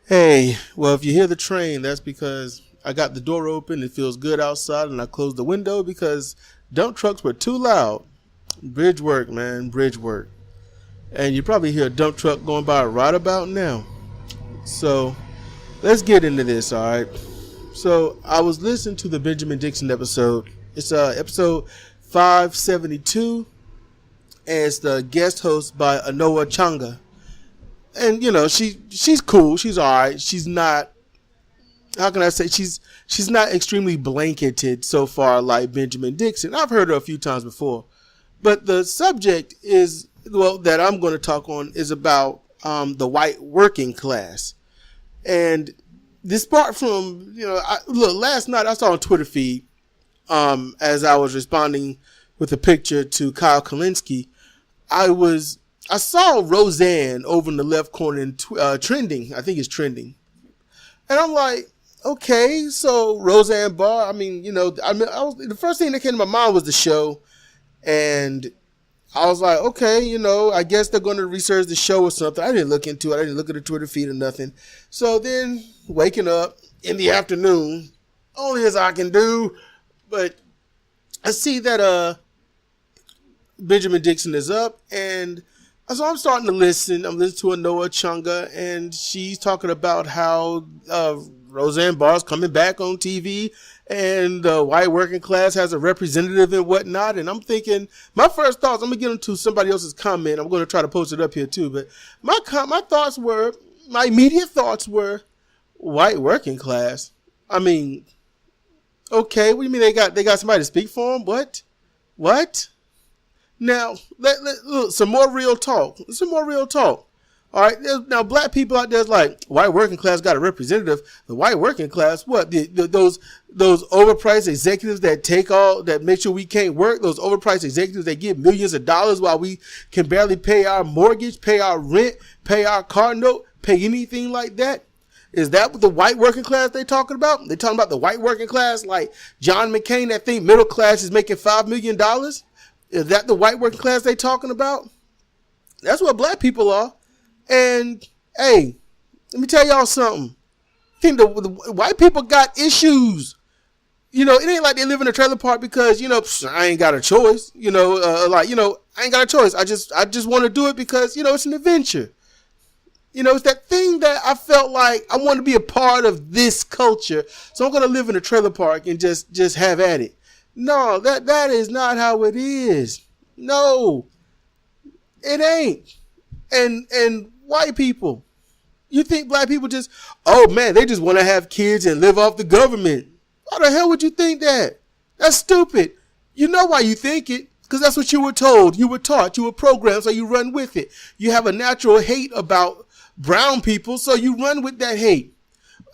Hey, well, if you hear the train, that's because I got the door open. It feels good outside, and I closed the window because dump trucks were too loud. Bridge work, man, bridge work. And you probably hear a dump truck going by right about now. So let's get into this, all right? So I was listening to the Benjamin Dixon episode. It's episode 572, and it's the guest host by Anoa Changa. And you know she's cool. She's all right. She's not. How can I say she's not extremely blanketed so far like Benjamin Dixon. I've heard her a few times before, but the subject is that I'm going to talk on is about the white working class, and this sparked from last night I saw on Twitter feed as I was responding with a picture to Kyle Kalinske. I saw Rosanna over in the left corner and trending. I think it's trending. And I'm like, okay, so Rosanna Barr, the first thing that came to my mind was the show. And I was like, okay, I guess they're going to research the show or something. I didn't look into it. I didn't look at the Twitter feed or nothing. So then waking up in the afternoon, only as I can do, but I see that Benjamin Dixon is up, and so I'm starting to listen. I'm listening to Anoa Changa, and she's talking about how Rosanna Barr's coming back on TV, and the white working class has a representative and whatnot. And I'm thinking, my first thoughts, I'm going to get into somebody else's comment. I'm going to try to post it up here too. But my immediate thoughts were, white working class? I mean, okay, what do you mean they got somebody to speak for them? What? Now, look, some more real talk. All right, now black people out there is like, white working class got a representative. The white working class, what? Those overpriced executives that make sure we can't work. Those overpriced executives that get millions of dollars while we can barely pay our mortgage, pay our rent, pay our car note, pay anything like that. Is that what the white working class they talking about? They talking about the white working class like John McCain that think middle class is making $5 million? Is that the white working class they talking about? That's what black people are. And, hey, let me tell y'all something. I think the white people got issues. It ain't like they live in a trailer park because, I ain't got a choice. I ain't got a choice. I just want to do it because, it's an adventure. It's that thing that I felt like I want to be a part of this culture. So I'm going to live in a trailer park and just have at it. No, that is not how it is. No, it ain't. And white people, you think black people just, oh man, they just want to have kids and live off the government. Why the hell would you think that? That's stupid. You know why you think it? Because that's what you were told. You were taught. You were programmed, so you run with it. You have a natural hate about brown people, so you run with that hate.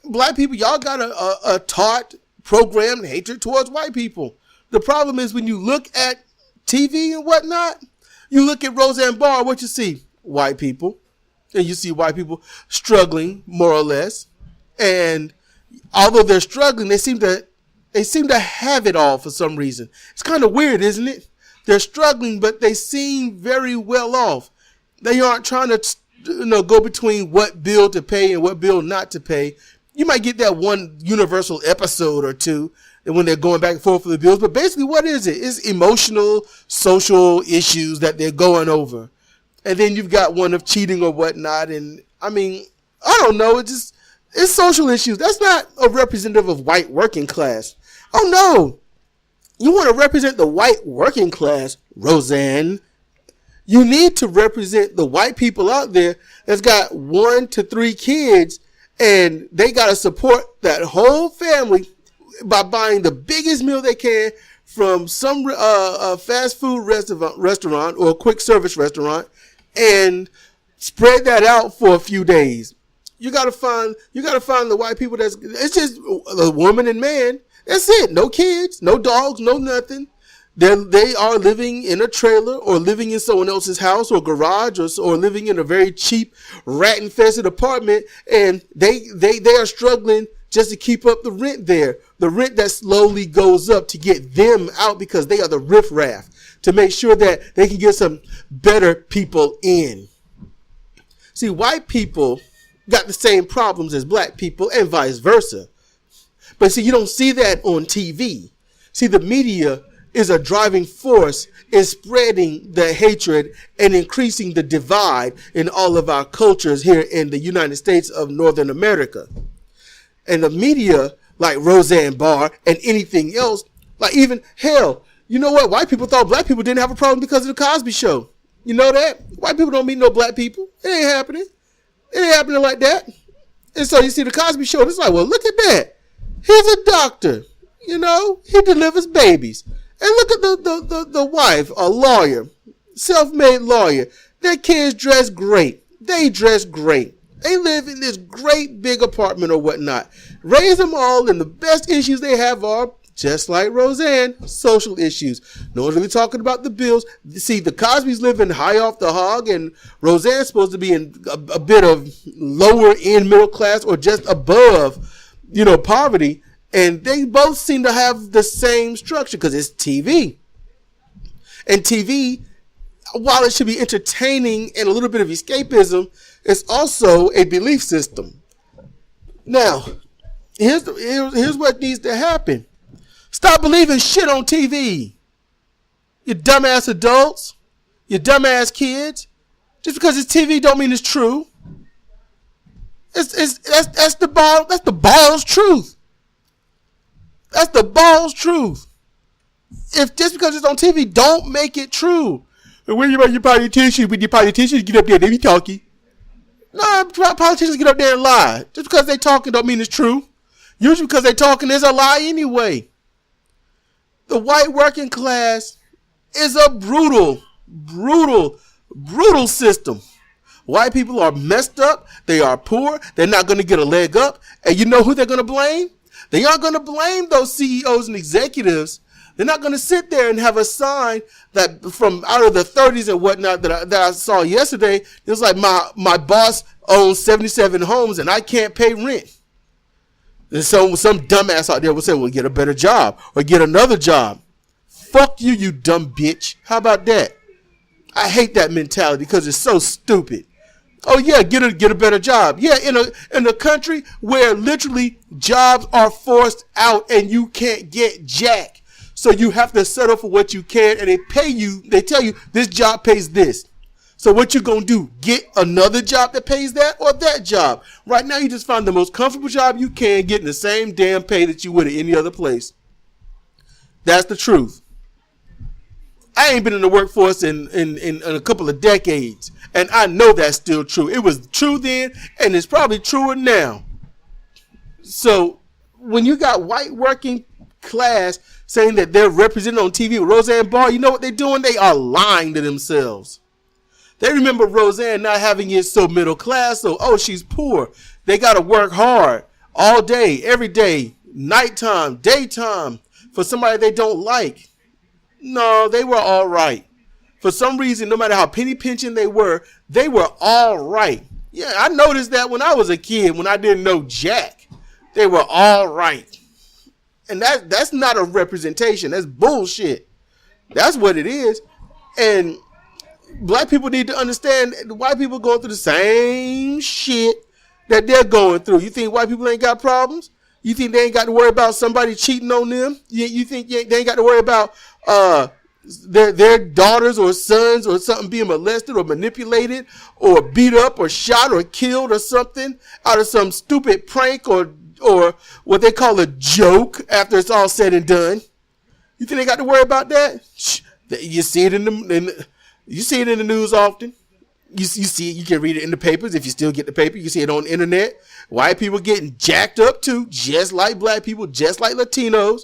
Black people, y'all got a taught, programmed hatred towards white people. The problem is when you look at TV and whatnot, you look at Rosanna Barr, what you see? White people. And you see white people struggling, more or less. And although they're struggling, they seem to have it all for some reason. It's kind of weird, isn't it? They're struggling, but they seem very well off. They aren't trying to go between what bill to pay and what bill not to pay. You might get that one universal episode or two when they're going back and forth for the bills. But basically, what is it? It's emotional, social issues that they're going over. And then you've got one of cheating or whatnot. And I don't know. It's social issues. That's not a representative of white working class. Oh, no. You want to represent the white working class, Roseanne. You need to represent the white people out there that's got 1 to 3 kids, and they got to support that whole family by buying the biggest meal they can from some fast food restaurant or quick service restaurant, and spread that out for a few days. You gotta find the white people it's just a woman and man. That's it. No kids, no dogs, no nothing. They are living in a trailer or living in someone else's house or garage or living in a very cheap rat-infested apartment, and they are struggling just to keep up the rent there. The rent that slowly goes up to get them out because they are the riffraff, to make sure that they can get some better people in. See, white people got the same problems as black people and vice versa. But see, you don't see that on TV. See, the media is a driving force in spreading the hatred and increasing the divide in all of our cultures here in the United States of Northern America. And the media, like Roseanne Barr and anything else, like even, hell, you know what? White people thought black people didn't have a problem because of the Cosby Show. You know that? White people don't meet no black people. It ain't happening. It ain't happening like that. And so you see the Cosby Show, it's like, well, look at that. He's a doctor. You know, he delivers babies. And look at the wife, a lawyer, self-made lawyer. Their kids dress great. They dress great. They live in this great big apartment or whatnot. Raise them all, and the best issues they have are, just like Roseanne, social issues. No one's really talking about the bills. See, the Cosby's living high off the hog, and Roseanne's supposed to be in a bit of lower end middle class or just above, poverty. And they both seem to have the same structure because it's TV. And TV, while it should be entertaining and a little bit of escapism, it's also a belief system. Now, here's what needs to happen. Stop believing shit on TV. You dumbass adults, you dumbass kids. Just because it's TV don't mean it's true. That's the ball's truth. That's the ball's truth. If just because it's on TV, don't make it true. And when you're your politicians, get up there, they be talking. No, politicians get up there and lie. Just because they talking don't mean it's true. Usually because they talking is a lie anyway. The white working class is a brutal system. White people are messed up. They are poor. They're not going to get a leg up. And you know who they're going to blame? They aren't going to blame those CEOs and executives. They're not going to sit there and have a sign that from out of the 30s and whatnot that I saw yesterday. It was like my boss owns 77 homes and I can't pay rent. And so some dumbass out there will say, well, get a better job or get another job. Fuck you, you dumb bitch. How about that? I hate that mentality because it's so stupid. Oh yeah, get a better job. Yeah, in a country where literally jobs are forced out and you can't get jack. So you have to settle for what you can, and they tell you this job pays this. So what you gonna do? Get another job that pays that or that job? Right now you just find the most comfortable job you can, getting the same damn pay that you would at any other place. That's the truth. I ain't been in the workforce in a couple of decades, and I know that's still true. It was true then, and it's probably truer now. So when you got white working class saying that they're represented on TV with Roseanne Barr, you know what they're doing? They are lying to themselves. They remember Roseanne not having it so middle class, so, she's poor. They got to work hard all day, every day, nighttime, daytime, for somebody they don't like. No, they were all right. For some reason, no matter how penny pinching they were all right. Yeah, I noticed that when I was a kid, when I didn't know jack. They were all right. And that's not a representation. That's bullshit. That's what it is. And black people need to understand white people going through the same shit that they're going through. You think white people ain't got problems? You think they ain't got to worry about somebody cheating on them? You think they ain't got to worry about their daughters or sons or something being molested or manipulated or beat up or shot or killed or something out of some stupid prank or what they call a joke after it's all said and done? You think they got to worry about that? You see it in the news often. You see it, you can read it in the papers if you still get the paper. You see it on the internet. White people getting jacked up too, just like black people, just like Latinos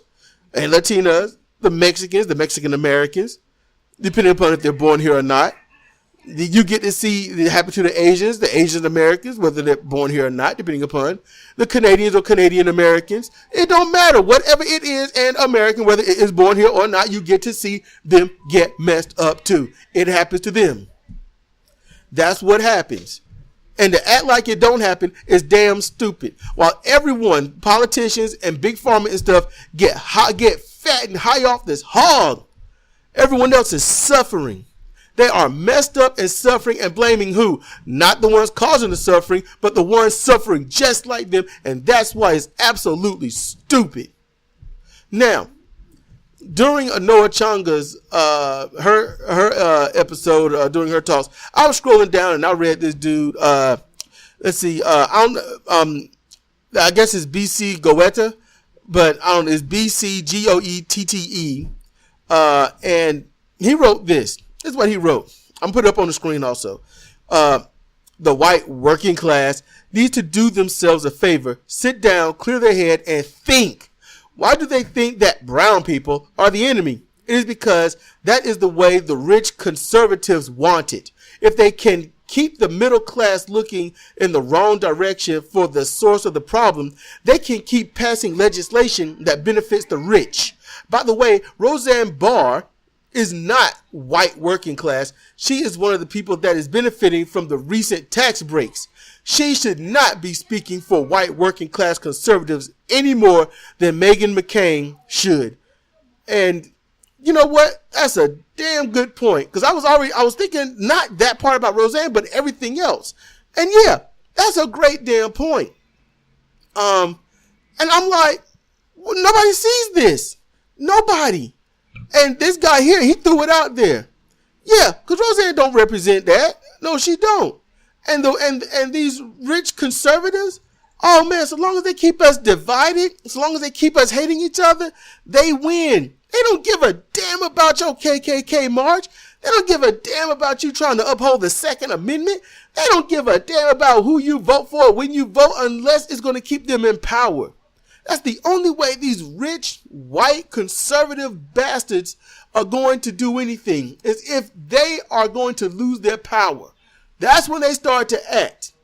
and Latinas, the Mexicans, the Mexican Americans, depending upon if they're born here or not. You get to see it happen to the Asian Americans, whether they're born here or not, depending upon the Canadians or Canadian Americans. It don't matter. Whatever it is, an American, whether it is born here or not, you get to see them get messed up too. It happens to them. That's what happens. And to act like it don't happen is damn stupid. While everyone, politicians and big pharma and stuff, get fat and high off this hog, everyone else is suffering. They are messed up and suffering and blaming who? Not the ones causing the suffering, but the ones suffering just like them. And that's why it's absolutely stupid. Now, during Anoa Changa's her episode, during her talks, I was scrolling down and I read this dude. Let's see. I guess it's BC Goetta, but I don't know. It's BC Goette. And he wrote this. This is what he wrote. I'm put it up on the screen also. The white working class needs to do themselves a favor, sit down, clear their head, and think. Why do they think that brown people are the enemy? It is because that is the way the rich conservatives want it. If they can keep the middle class looking in the wrong direction for the source of the problem, they can keep passing legislation that benefits the rich. By the way, Roseanne Barr is not white working class. She is one of the people that is benefiting from the recent tax breaks. She should not be speaking for white working class conservatives any more than Meghan McCain should. And you know what? That's a damn good point. Because I was thinking not that part about Roseanne, but everything else. And yeah, that's a great damn point. And I'm like, well, nobody sees this. Nobody. And this guy here, he threw it out there. Yeah, because Roseanne don't represent that. No, she don't. And these rich conservatives, oh man, so long as they keep us divided, so long as they keep us hating each other, they win. They don't give a damn about your KKK march. They don't give a damn about you trying to uphold the Second Amendment. They don't give a damn about who you vote for when you vote unless it's going to keep them in power. That's the only way these rich, white, conservative bastards are going to do anything, is if they are going to lose their power. That's when they start to act.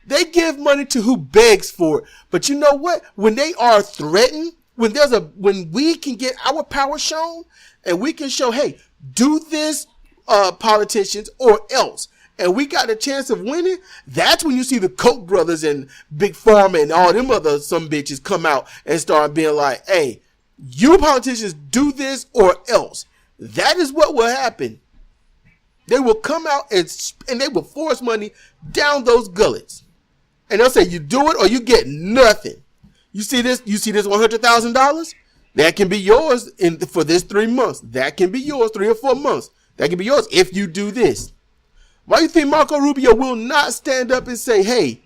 They give money to who begs for it. But you know what? When they are threatened, when we can get our power shown and we can show, hey, do this, politicians, or else, and we got a chance of winning, that's when you see the Koch brothers and Big Pharma and all them other some bitches come out and start being like, hey, you politicians do this or else. That is what will happen. They will come out and they will force money down those gullets. And they'll say, you do it or you get nothing. You see this $100,000? That can be yours for this 3 months. That can be yours 3 or 4 months. That can be yours if you do this. Why do you think Marco Rubio will not stand up and say, hey,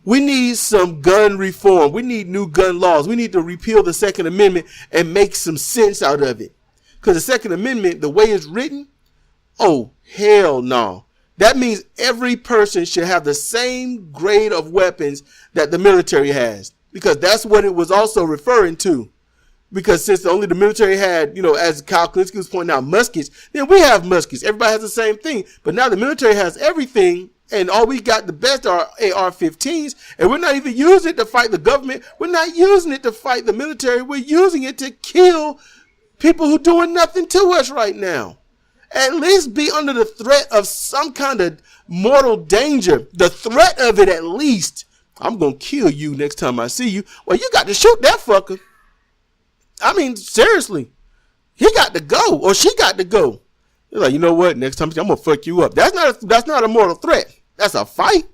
we need some gun reform. We need new gun laws. We need to repeal the Second Amendment and make some sense out of it. Because the Second Amendment, the way it's written, oh, hell no. That means every person should have the same grade of weapons that the military has. Because that's what it was also referring to. Because since only the military had, as Kyle Klinsky was pointing out, muskets, then we have muskets. Everybody has the same thing. But now the military has everything, and all we got the best are AR-15s, and we're not even using it to fight the government. We're not using it to fight the military. We're using it to kill people who doing nothing to us right now. At least be under the threat of some kind of mortal danger. The threat of it, at least. I'm going to kill you next time I see you. Well, you got to shoot that fucker. I mean, seriously. He got to go, or she got to go. You're like, you know what? Next time I'm going to fuck you up. That's not a mortal threat. That's a fight.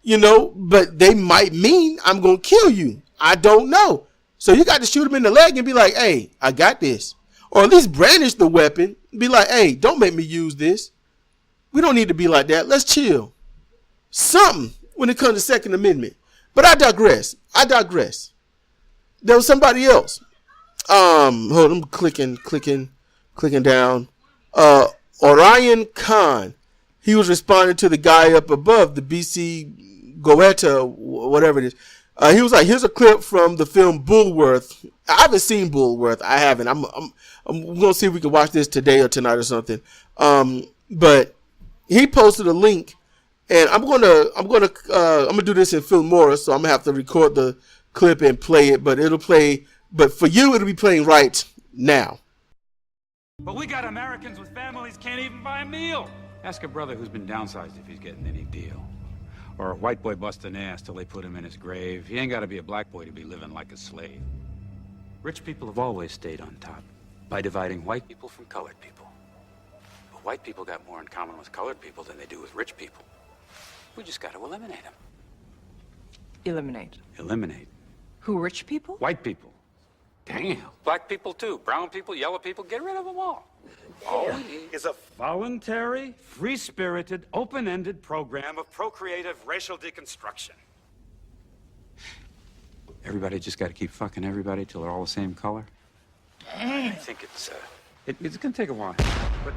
But they might mean I'm going to kill you. I don't know. So you got to shoot him in the leg and be like, hey, I got this. Or at least brandish the weapon. Be like, hey, don't make me use this. We don't need to be like that. Let's chill. Something when it comes to Second Amendment. But I digress. There was somebody else. Hold on, I'm clicking down. Orion Khan. He was responding to the guy up above, the BC Goetta, whatever it is. He was like, here's a clip from the film Bullworth. I haven't seen Bullworth. I haven't. I'm gonna see if we can watch this today or tonight or something. But he posted a link, and I'm gonna do this in Filmora, so I'm gonna have to record the clip and play it. But for you, it'll be playing right now. But we got Americans with families can't even buy a meal. Ask a brother who's been downsized if he's getting any deal. Or a white boy busting ass till they put him in his grave. He ain't got to be a black boy to be living like a slave. Rich people have always stayed on top by dividing white people from colored people. White people got more in common with colored people than they do with rich people. We just got to eliminate them. Eliminate. Eliminate. Who, rich people? White people. Damn. Black people, too. Brown people, yellow people. Get rid of them all. All we need is a voluntary, free-spirited, open-ended program of procreative racial deconstruction. Everybody just got to keep fucking everybody till they're all the same color? I think it's going to take a while. But...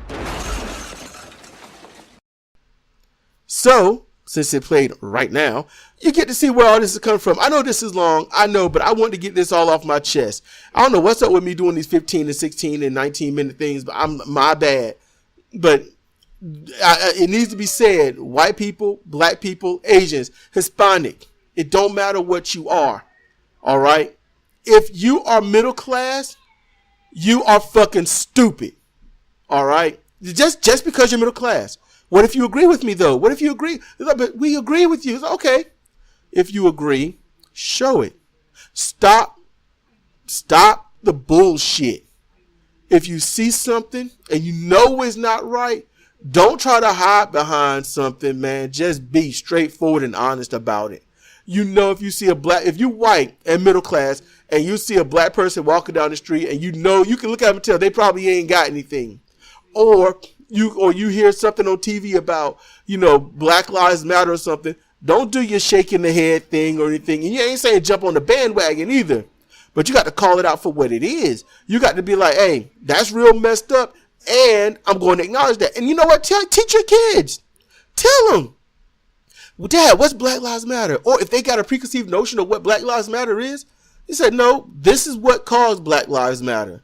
So, since it played right now, you get to see where all this is coming from. I know this is long, I know, but I want to get this all off my chest. I don't know what's up with me doing these 15 and 16 and 19-minute things, but my bad. But it needs to be said, white people, black people, Asians, Hispanic, it don't matter what you are, all right? If you are middle class, you are fucking stupid, all right? Just because you're middle class. What if you agree with me, though? What if you agree? But we agree with you. It's okay. If you agree, show it. Stop the bullshit. If you see something and you know it's not right, don't try to hide behind something, man. Just be straightforward and honest about it. You know, if you white and middle class and you see a black person walking down the street and you know, you can look at them and tell they probably ain't got anything. Or you hear something on TV about, Black Lives Matter or something. Don't do your shaking the head thing or anything. And you ain't saying jump on the bandwagon either. But you got to call it out for what it is. You got to be like, hey, that's real messed up. And I'm going to acknowledge that. And you know what? Teach your kids. Tell them. Well, Dad, what's Black Lives Matter? Or if they got a preconceived notion of what Black Lives Matter is, he said, no, this is what caused Black Lives Matter.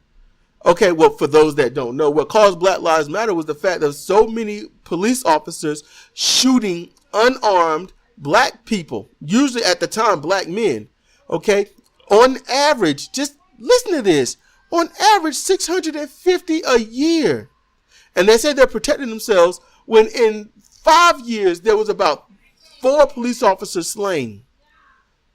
Okay, well, for those that don't know, what caused Black Lives Matter was the fact of so many police officers shooting unarmed black people, usually at the time black men. Okay, on average, just listen to this, on average 650 a year. And they said they're protecting themselves when in 5 years there was about 4 police officers slain.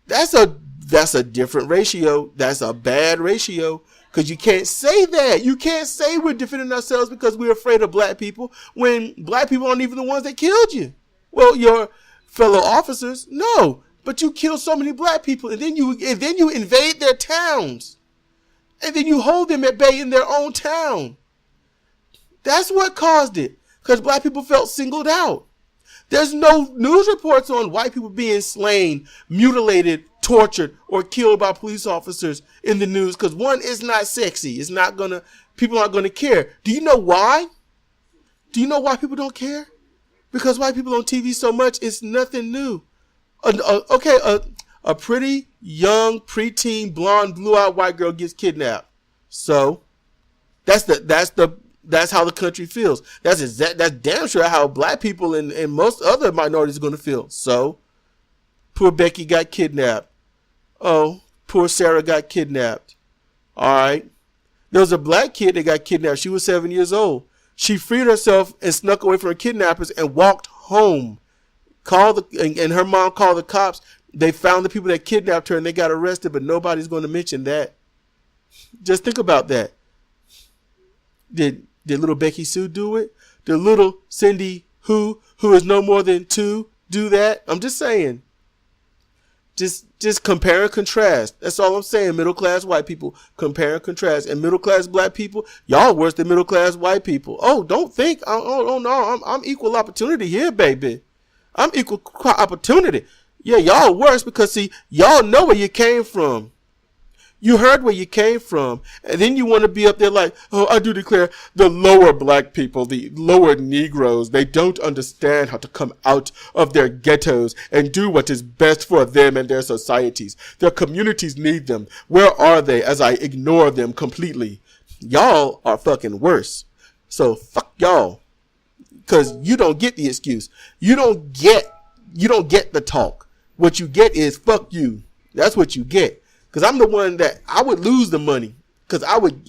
That's a different ratio. That's a bad ratio. Because you can't say that. You can't say we're defending ourselves because we're afraid of black people when black people aren't even the ones that killed you. Well, your fellow officers, no. But you killed so many black people and then you invade their towns. And then you hold them at bay in their own town. That's what caused it. Because black people felt singled out. There's no news reports on white people being slain, mutilated, tortured, or killed by police officers in the news because one, it's not sexy. People aren't gonna care. Do you know why? Do you know why people don't care? Because white people on TV so much, it's nothing new. A pretty young preteen blonde blue-eyed white girl gets kidnapped. So that's how the country feels. That's damn sure how black people and most other minorities are going to feel. So, poor Becky got kidnapped. Oh, poor Sarah got kidnapped. All right. There was a black kid that got kidnapped. She was 7 years old. She freed herself and snuck away from her kidnappers and walked home. And her mom called the cops. They found the people that kidnapped her and they got arrested, but nobody's going to mention that. Just think about that. Did little Becky Sue do it? Did little Cindy who is no more than 2 do that? I'm just saying. Just compare and contrast. That's all I'm saying. Middle class white people, compare and contrast. And middle class black people, y'all worse than middle class white people. Oh, don't think. Oh no, I'm equal opportunity here, baby. I'm equal opportunity. Yeah, y'all worse because see, y'all know where you came from. You heard where you came from, and then you want to be up there like, oh, I do declare the lower black people, the lower Negroes, they don't understand how to come out of their ghettos and do what is best for them and their societies. Their communities need them. Where are they as I ignore them completely? Y'all are fucking worse. So fuck y'all, because you don't get the excuse. You don't get the talk. What you get is fuck you. That's what you get. Because I'm the one that I would lose the money. Because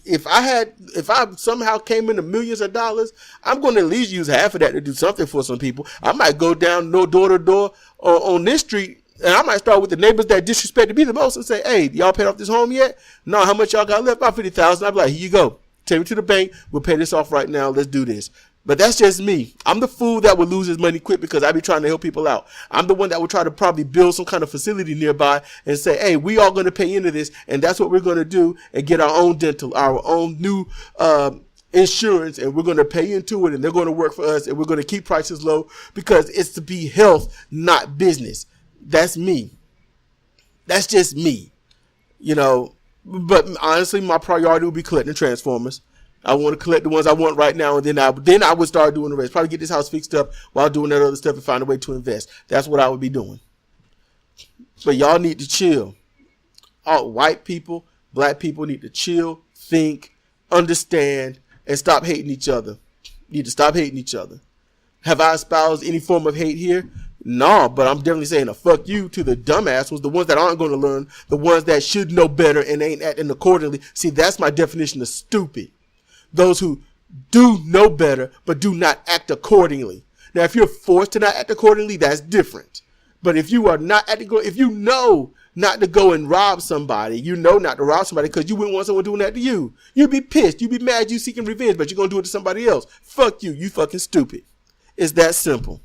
if I somehow came into millions of dollars, I'm going to at least use half of that to do something for some people. I might go down door to door on this street, and I might start with the neighbors that disrespected me the most and say, hey, y'all paid off this home yet? No, how much y'all got left? About $50,000. I'd be like, here you go. Take me to the bank. We'll pay this off right now. Let's do this. But that's just me. I'm the fool that would lose his money quick because I be trying to help people out. I'm the one that would try to probably build some kind of facility nearby and say, hey, we all going to pay into this, and that's what we're going to do, and get our own dental, our own new insurance, and we're going to pay into it, and they're going to work for us, and we're going to keep prices low because it's to be health, not business. That's me. That's just me. You know, but honestly, my priority would be collecting Transformers. I want to collect the ones I want right now, and then I would start doing the rest. Probably get this house fixed up while doing that other stuff and find a way to invest. That's what I would be doing. But y'all need to chill. All white people, black people need to chill, think, understand, and stop hating each other. Need to stop hating each other. Have I espoused any form of hate here? No, but I'm definitely saying a fuck you to the dumbass ones, the ones that aren't going to learn, the ones that should know better and ain't acting accordingly. See, that's my definition of stupid. Those who do know better, but do not act accordingly. Now, if you're forced to not act accordingly, that's different. But if you are not acting, if you know not to go and rob somebody, you know not to rob somebody because you wouldn't want someone doing that to you. You'd be pissed. You'd be mad. You seeking revenge, but you're going to do it to somebody else. Fuck you. You fucking stupid. It's that simple.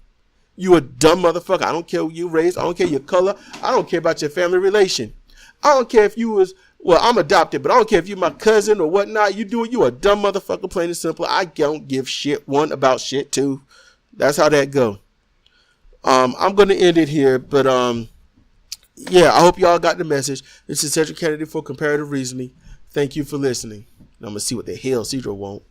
You a dumb motherfucker. I don't care who you raised. I don't care your color. I don't care about your family relation. I don't care if you was, well, I'm adopted, but I don't care if you're my cousin or whatnot. You a dumb motherfucker, plain and simple. I don't give shit, one, about shit, two. That's how that go. I'm going to end it here, but yeah, I hope y'all got the message. This is Cedric Kennedy for Comparative Reasoning. Thank you for listening. I'm going to see what the hell Sidra won't.